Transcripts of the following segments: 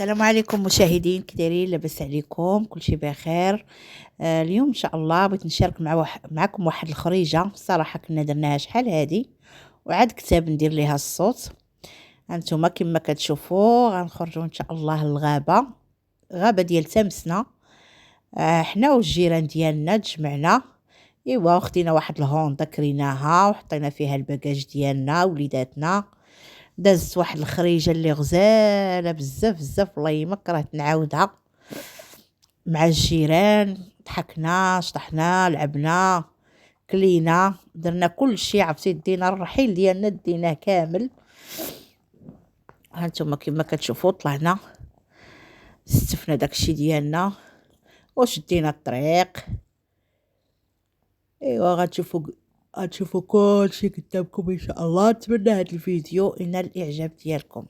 السلام عليكم مشاهدين، كي دايرين؟ لاباس عليكم؟ كلشي بخير. اليوم ان شاء الله بغيت نشارك معكم واحد الخريجه. الصراحه كنا درناها شحال هادي وعاد كتاب ندير ليها الصوت. هانتوما كما كتشوفوا غنخرجوا ان شاء الله للغابه، غابه ديال تمسنا. حنا والجيران ديالنا تجمعنا، ايوا خدينا واحد الهوندا كريناها وحطينا فيها الباكاج ديالنا وليداتنا. دازت واحد الخريجه اللي غزاله بزاف بزاف، والله ما كرهت نعاودها. مع الجيران ضحكنا شطحنا لعبنا كلينا درنا كل شيء. عرفتي دينا الرحيل ديالنا ديناه كامل. هانتوما كما كتشوفوا طلعنا استفنا داكشي ديالنا وشدينا الطريق. ايوا غتشوفوا كلشي قدامكم ان شاء الله. نتمنى هذا الفيديو ينال الاعجاب ديالكم.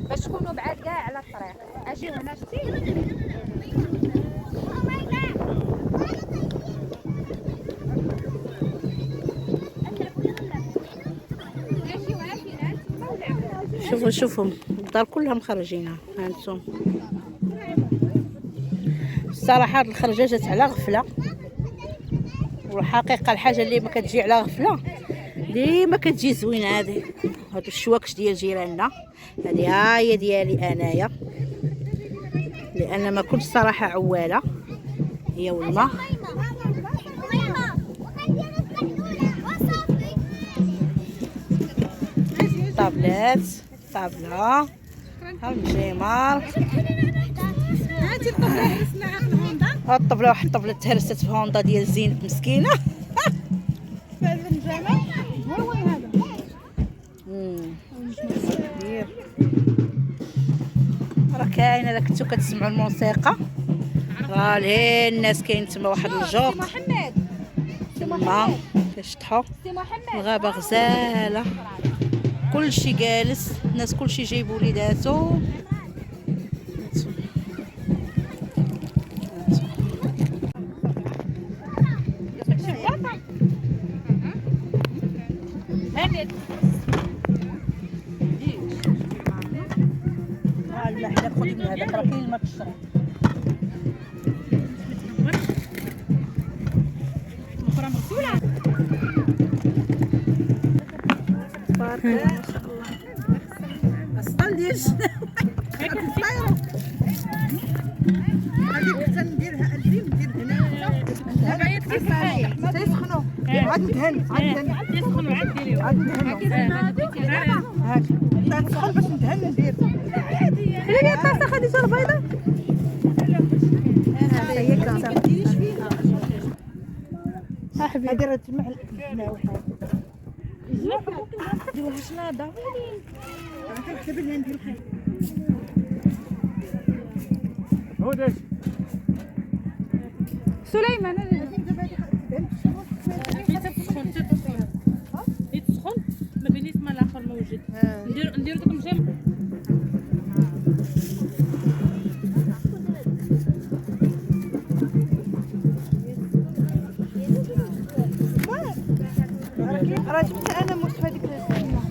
باش تكونوا بعاد كاع على الطريق. اجيو هنا شتي شوفوا الدار كلها مخرجينها. هانتم الصراحه هاد الخرجه جات على غفله، والحقيقه الحاجه اللي ما كتجي على غفله ديما كتجي زوينه. هادو الشواكش ديال جيراننا، هادي ها هي ديالي انايا، لان ما كنتش صراحه عواله هي والله. طابلات طابله ها المجيمر. هاتي الطبله هرسنا على الهوندا. الطبله واحد الطبله تهرست في هوندا ديال زينب مسكينه. هذا الجمال هو هذا كبير. راه كاينه الا كنتو كتسمعوا الموسيقى راه لهي الناس كاين تما واحد الجوق محمد تما كيشطحوا. سي محمد الغابه غزاله، كلشي جالس، الناس كلشي جايب وليداتو. الماء حنا خذي من هذاك راه كاين الماء في الشرب. اخرى مغسوله بارك ما شاء الله. اصلا ديال هذيك نديرها 2000 ندير هنا دابا تيسخنوا تيسخنوا عاد ندهن تيسخنوا عاد ديريو عاد ندهن هاك تسخن باش ندهن ندير هي الطاسه خديتها البيضه. هذا هي كاسه ما ديريش فيها حبيبي هذه راه تجمع هنا وحاجه ديروها شناضه كنحسب لها ندير حاجه سليمان يتسخن ما بينيش مع الاخر موجود. ندير داك المجمر. راه جبت انا موس في هذيك السنه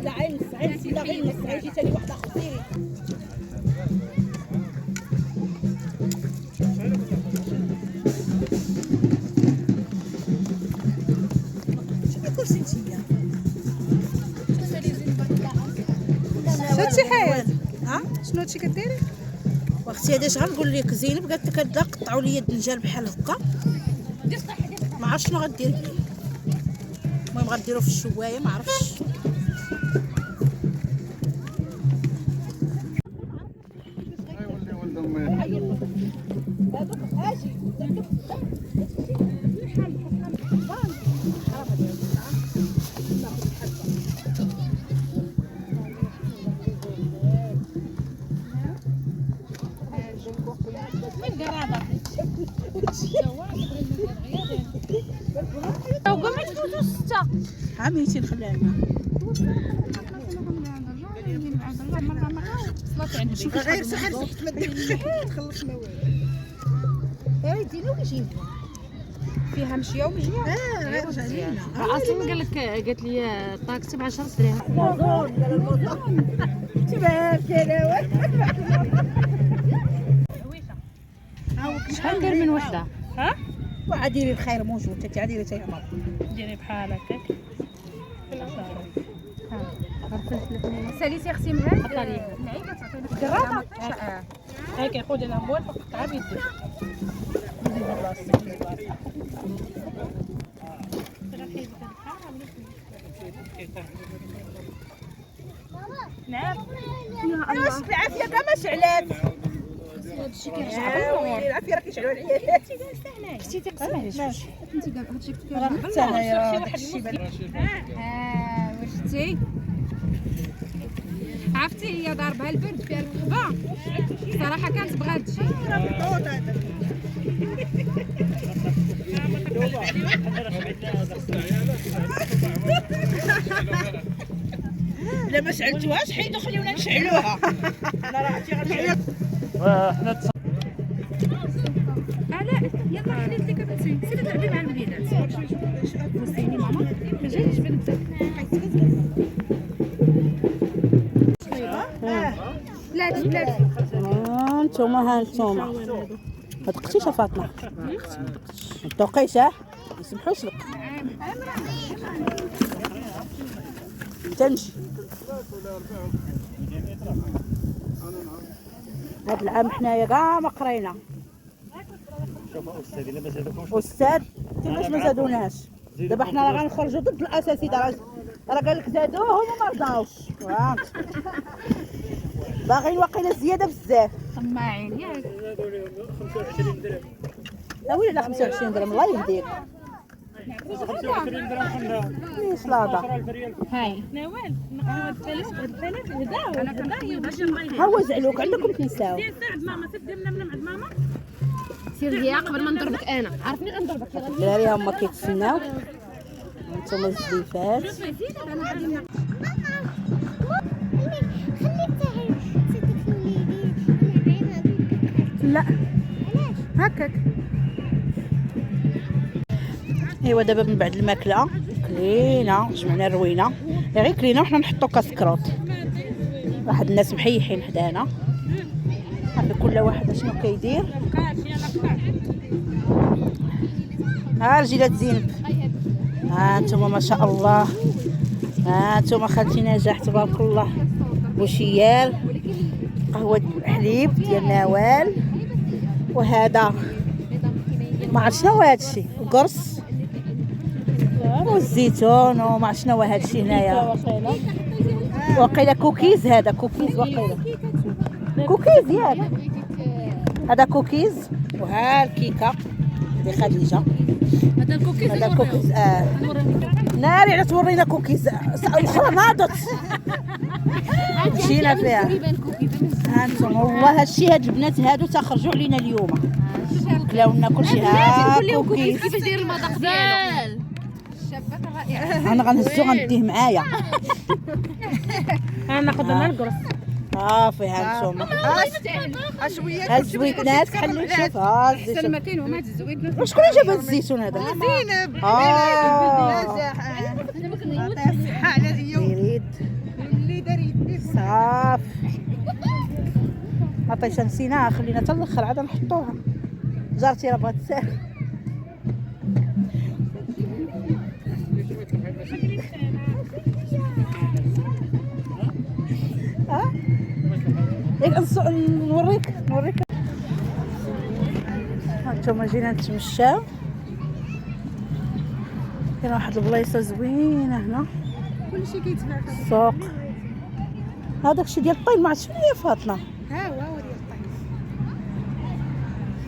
لا عين السعيد لا غير السعيد جيت لي واحده خطيري. شنو حياه ها شنو هادشي كديري؟ واختي هادي اش غنقول لك؟ زينب قالت لك هاد قطعوا لي الدنجال بحال هكا، ما عرفتش شنو غدير بيه. المهم غنديرو في الشوايه ما عرفتش. عميتي نخليها غير سحر تحت ما ديرش تخلص ما والو يديروا ويجيبوا فيها مشيه ومجيه. غير رجع لينا اصلا قالت لي الطاكسي ب 10 درهم. تبارك الله شحال ندير من وحده؟ ها وعديري الخير موجود انت عديري تي عمر ديري بحال هكاك. ساليتي اختي من هاد حطها لي العيبه تعطينا قراطه هاكي خذي الاموال وقطعها بيدك. نعم يا الله العافيه كاع ما شعلات هادشي كيرجع العافيه راه كيشعلوا العيالات اختي تقسمي شوف انت قال هادشي راه حتى انايا داكشي واش شتي عرفتي هي ضاربها البرد فيها الرغبه صراحه كانت بغات تجي. لا ما شعلتوهاش حيدوا خليونا نشعلوها انا راه عرفتي غنشعل علاء يلا خليت لك بنتي سيري تلعبي مع الوليدات. بصيني ماما ما جايش بنتك بلاتي انتوما ها انتوما ما تقتيش فاطمه ما توقيش ما يسمحوش لك تمشي. هاد العام حنايا كاع ما قرينا استاذ كيفاش ما زادوناش. دابا حنا راه غنخرجوا ضد الاساتذه راه قال لك زادوهم وما رضاوش فهمت باغيين واقيلا زياده بزاف طماعين ياك. لا ويلي لا 25 درهم الله يهديك 25 درهم خلنا ليش لاضه هاي نوال الثلاث هداو انا كنضايق باش نبغي ها هو زعلوك عندكم تنساو عند ماما سد من عند ماما. سير ليا قبل ما نضربك انا عرفني غنضربك. الدراري هما كيتسناو انتما الزيفات انا غادي لا هكاك. ايوا دابا من بعد الماكله كلينا جمعنا الروينه غير كلينا وحنا نحطو كاسكروط. واحد الناس محيحين حدانا عارف كل واحد شنو كيدير. ها رجيلات زينب ها انتم ما شاء الله ها انتم خالتي نجاح تبارك الله بوشيال قهوه حليب ديال نوال وهذا ما عرفت شنو هذا الشيء القرص والزيتون وما عرفت شنو هذا الشيء هنايا وقيله كوكيز. هذا كوكيز وقيله كوكيز ياك هذا كوكيز. وها الكيكه دي خديجه هذا الكوكيز هذا الكوكيز ناري على تورينا كوكيز الاخرى ناضت مشينا فيها. ها انتم والله هادشي هاد البنات هادو تخرجوا علينا اليوم كلاونا كلشي. ها كوكيز كيفاش داير المذاق ديالو الشابه رائعه. انا غنهزو غنديه معايا انا ناخذ انا القرص. فيها انتم ها الزويتنات خلي نشوف. ها احسن ما كاين هما هاد الزويد. وشكون اللي جاب هاد الزيتون هذا؟ زينب يريد اللي دار يدي صافي عطيتها نسيناها خلينا حتى الاخر عاد نحطوها. جارتي راه بغات تسال نوريك هانتوما جينا نتمشاو. كاين واحد البلايصه زوينه هنا كلشي كيتباع في السوق. هذاك الشيء ديال الطين ما عرفتش شنو هي فاطمه. ها هو ديال الطين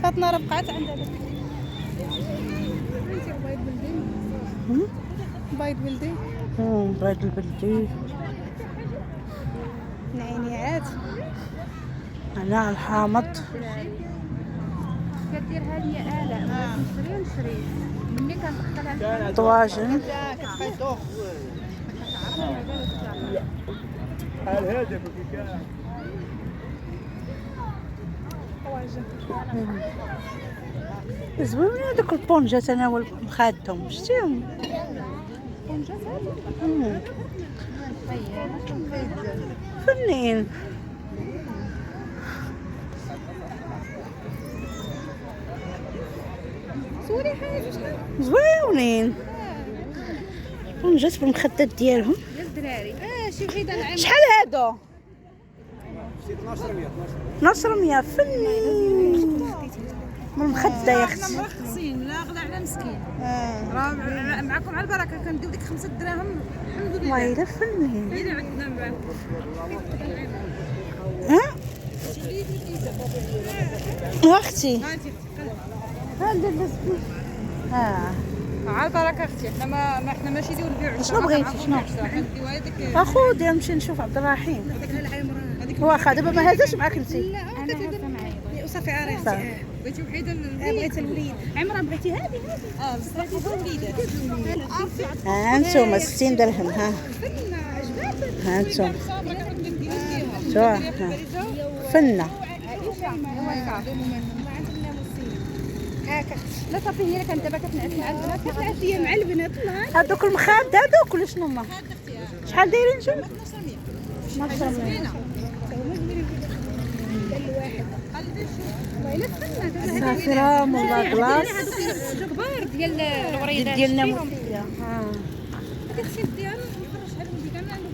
فاطمه راه بقات عندها داك بيض بلدي بيض البلدي. العينيات هنا الحامض. كدير هذه آلة نشري ملي كندخلها طواجن. زوين هذوك البونجات انا والمخادهم شتيهم. فنين سوري حاجه زوينين بونجات بالمخدات ديالهم. ديال الدراري شي وحيده العام شحال هادو؟ 1200 فنين من المخده يا اختي. مرخصين لا غلا على مسكين راه معكم على البركه كنديو ديك 5 دراهم الحمد لله. والله الا فنين. اللي عندنا من بعد اختي هذا على البركه اختي. حنا ما حنا ماشي ديال البيع. شنو بغيتي شنو؟ كنديو هذيك اخودي نمشي نشوف عبد الرحيم. هذيك العمران هذيك واخا دابا ما هزاش معاك انت. لا انا هذا معايا وصافي عرفتي. بغيتي وحيده بغيت الوليد عمران بغيتي هذه بصح هذو وليدات ها انتم 60 درهم. ها انتم شو فنه. لا صافي هي كانت دابا كتنعس مع البنات كتلعب فيا مع البنات. هذوك المخاد هذوك ولا شنو هما؟ شحال دايرين نجم؟ 1200. صافي والله كلاص كبار ديال الوريدات ديالنا فيهم. مفيده. هذاك الشيء ديالو نخرج عليهم ديك انا عنده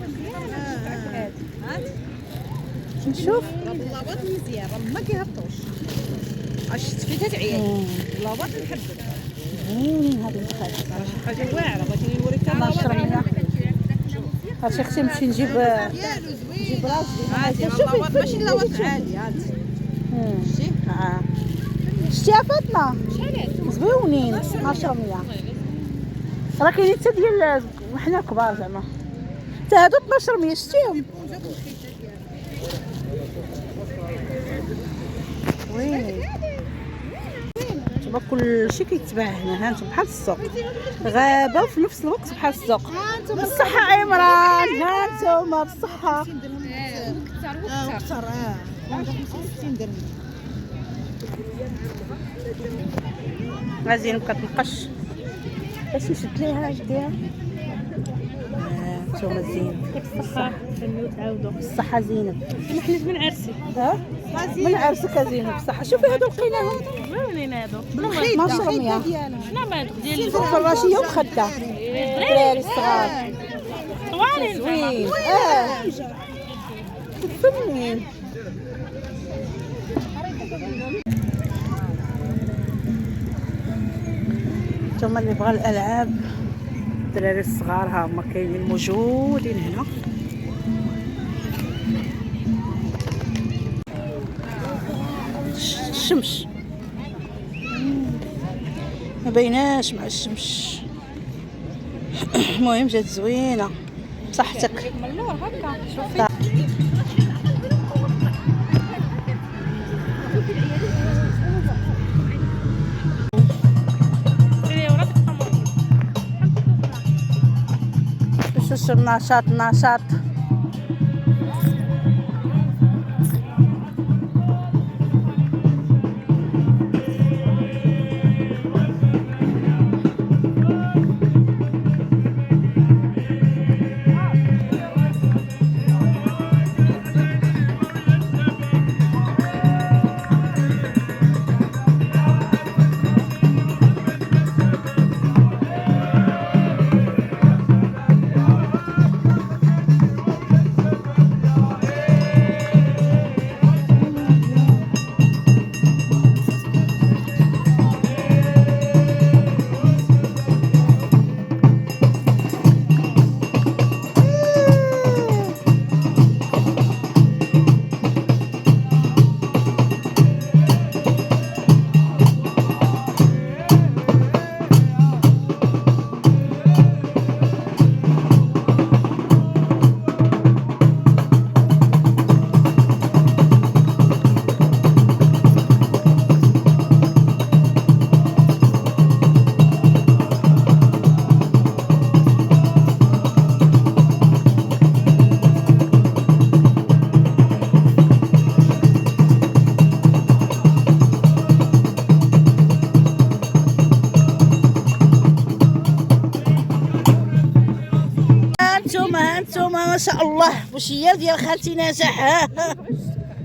نشوف اللاباط مزيان راه ما كيهبطوش. شفت فيه تعيا اللاباط نحبك زوينين هاد المخاد. حاجه واعره بغيتيني نوريك 1200. هادشي اختي نمشي نجيب راجلي. اللاباط ماشي اللاباط عالي عاد شتي يا فاطمه شحال زوينين 1200. راه كاينين حتى ديال وحنا كبار زعما حتى هادو 1200 شتيهم. وين تبا كلشي كيتباع هنا. ها انتم بحال السوق غابه وفي نفس الوقت بحال السوق. بالصحه عمران. ها انتم بالصحه. وكثر غازين كتنقش باش نشد ليها هكذا. نتوما زين الصحة خليو تعاودوا. الصحه زينب. ما حليت من عرسي. ها من عرسك زينب بصحه. شوفي هادو لقيناهم زوينين هادو. 1200. شنو ما هادوك ديال الفراشيه ومخده الدراري الصغار طوالين زوين. فنين. ثم اللي بغى الالعاب الدراري الصغار ها هما كاينين موجودين هنا. الشمس ما بيناش مع الشمس. المهم جات زوينه بصحتك. من اللور هكا شوفي شوف النشاط. هانتوما ما شاء الله بوشيال ديال خالتي نجاح.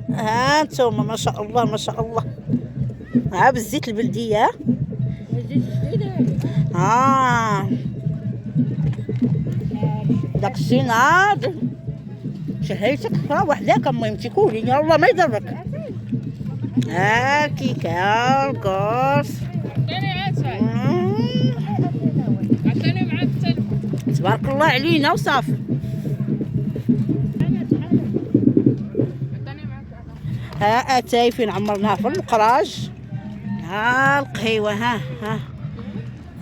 هانتوما ما شاء الله ما شاء الله. بالزيت البلديه. داكشي ناض شهيتك وحدك. المهم تيكولي الله ما يضرك. كيكه الكورس تبارك الله علينا وصافي. اتاي فين عمرناها في المقراج. القهيوه.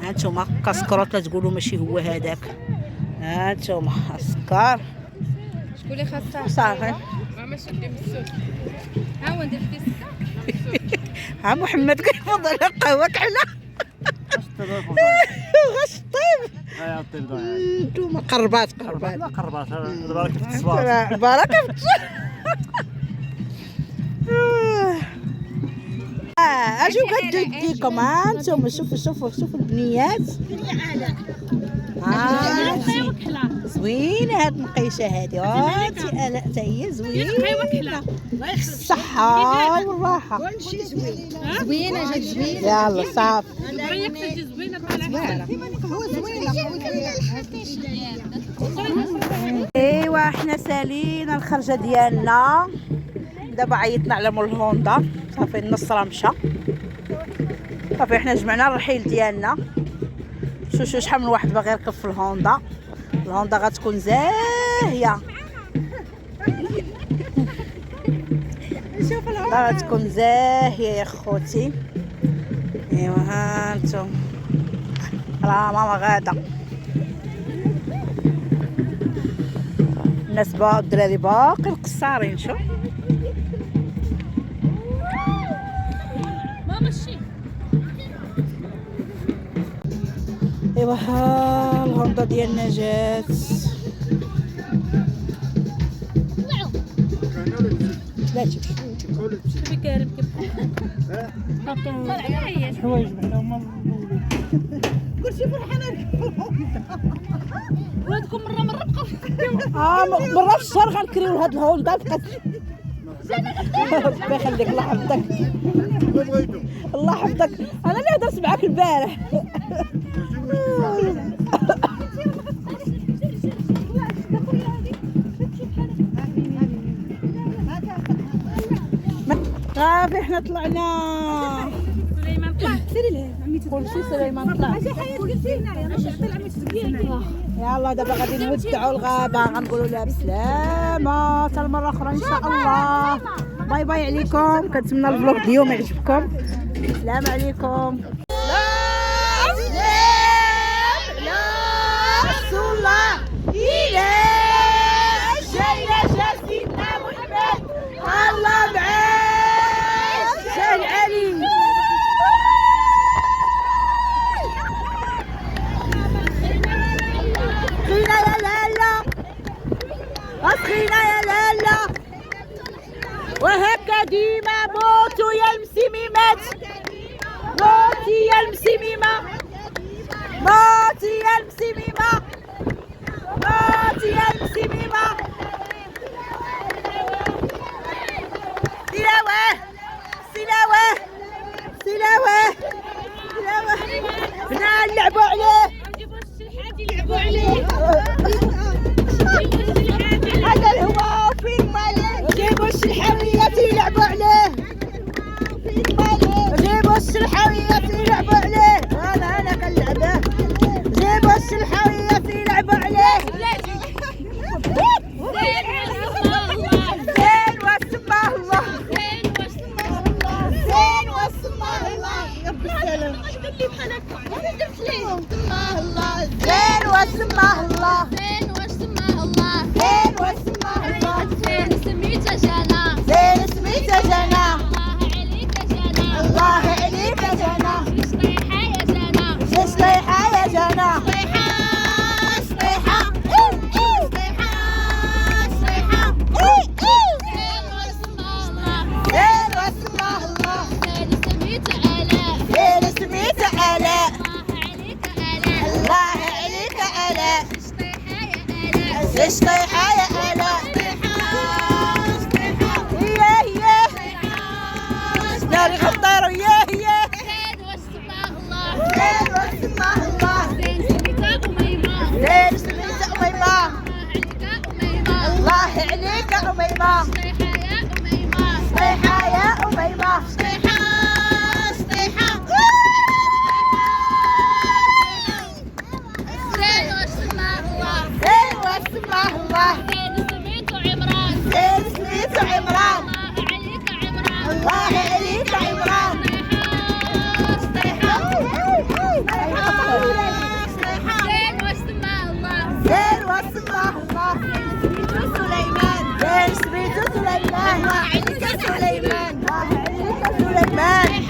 هانتوما كاسكروط لا تقولوا ماشي هو هذاك. هانتوما السكر. شكون اللي خاصها صافي. ماشي ندير بالسوق. ها هو ندير في السكر. محمد كيفضل القهوه كحله. غاش طيب. الطيب انتوما قربات لا قربات. البركه في الصباح. البركه في اجيو كديكم. انتم شوفوا البنيات. زوينه هاد المقيشه هادي. الا حتى هي زوينه. الصحه والراحه. زوينه جات زوينه. يلا صافي. ايوا حنا سالينا الخرجه ديالنا. دابا عيطنا على مول الهوندا. صافي النص راه مشى. صافي حنا جمعنا الرحيل ديالنا. شوفوا شحال من واحد باغي يركب في الهوندا. الهوندا غتكون زاهيه. غتكون زاهيه يا خوتي. ايوا ها انتم راه ماما غاده. الناس الدراري باقي القصارين. شوف ايوا ها الهوندا ديالنا جات. لا شوفي كارم كيف حوايج بحال هما. كلشي فرحانه. ولادكم مره بقى مرة في الشهر غنكريو هاد الهوندا. بقات الله يخليك. الله يحفظك. الله يحفظك. انا اللي هضرت معاك البارح. صافي حنا طلعنا. سليمان طلع. سيري ليه عميتي كلشي سليمان طلع. اجي حياه قلتي لنا يا رشا طلع عميتي تقينا. يلا دابا غادي نودعوا الغابه. غنقولوا لها بسلامه حتى المره اخرى ان شاء الله. باي باي عليكم. كنتمنى الفلوق اليوم يعجبكم. السلام عليكم. وهكا ديما موتوا يا المسميمات. موتي يا المسميمة. موتي يا المسميمة. موتي يا المسميمة. سلاوة سلاوة سلاوة سلاوة. بنا نلعبوا عليه. يلعبوا عليه. هذا الهوا فين مالك. جيبوا الشلحاويات يلعبوا عليه. جيبوا الشلحاويات يلعبوا عليه. انا كنلعبه. جيبوا الشلحاويات ليش طيحة يا آلاء؟ ياه ناري غطارة ياه زين واسمع الله زين واسمع الله زين سميتها أميمة زين سميتها أميمة الله عليك الله عليك يا أميمة أميمة صيحة يا أميمة صيحة يا أميمة زين واسمع الله زين واسمع الله زين سميته عمران زين سميته عمران الله عليك الله عليك يا عمران عمران زين واسمع الله زين واسمع الله سميته سليمان زين سميته سليمان الله عليك يا سليمان الله عليك سليمان